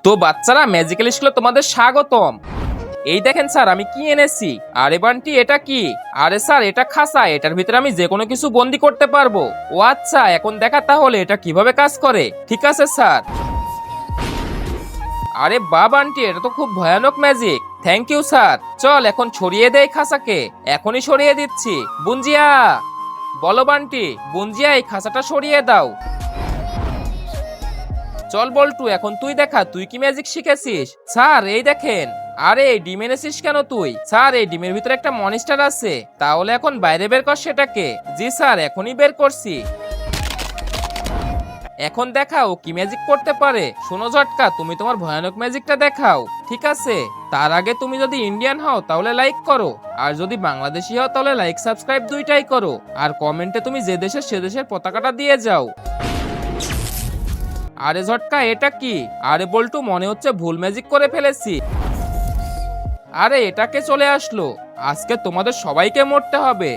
তো বাচ্চারা ম্যাজিক্যাল স্কুলে তোমাদের স্বাগতম। এই দেখেন স্যার আমি কি এনেছি। আরে বান্টি এটা কি? আরে স্যার এটা খাসা, এটার ভিতরে আমি যে কোনো কিছু বন্দি করতে পারবো। ও আচ্ছা, এখন দেখা তাহলে এটা কিভাবে কাজ করে। ঠিক আছে স্যার। আরে বাবা আন্টি, এটা তো খুব ভয়ানক ম্যাজিক। Thank you sir. চল এখন ছড়িয়ে দেই খাসাকে। এখনই সরিয়ে দিচ্ছি। বুঞ্জিয়া, বলো বান্টি। বুঞ্জিয়া এই খাসাটা সরিয়ে দাও। চল বল্টু, এখন তুই দেখা তুই কি ম্যাজিক শিখেছিস। স্যার এই দেখেন। আরে এই ডিম এনেছিস কেন তুই? স্যার এই ডিমের ভিতরে একটা মনিস্টার আছে। তাহলে এখন বাইরে বের কর সেটাকে। জি স্যার, এখনই বের করছি। এখন দেখাও কি ম্যাজিক করতে পারে। শোনো ঝটকা, তুমি তোমার ভয়ানক ম্যাজিকটা দেখাও। ঠিক আছে, তার আগে তুমি যদি ইন্ডিয়ান হও তাহলে লাইক করো, আর যদি বাংলাদেশি হও তাহলে লাইক সাবস্ক্রাইব দুইটাই করো, আর কমেন্টে তুমি যে দেশের সে দেশের পতাকাটা দিয়ে যাও। আরে ঝটকা এটা কি? আরে বল্টু, মনে হচ্ছে ভুল ম্যাজিক করে ফেলেছি। আরে এটাকে চলে আসলো। আজকে তোমাদের সবাইকে মরতে হবে।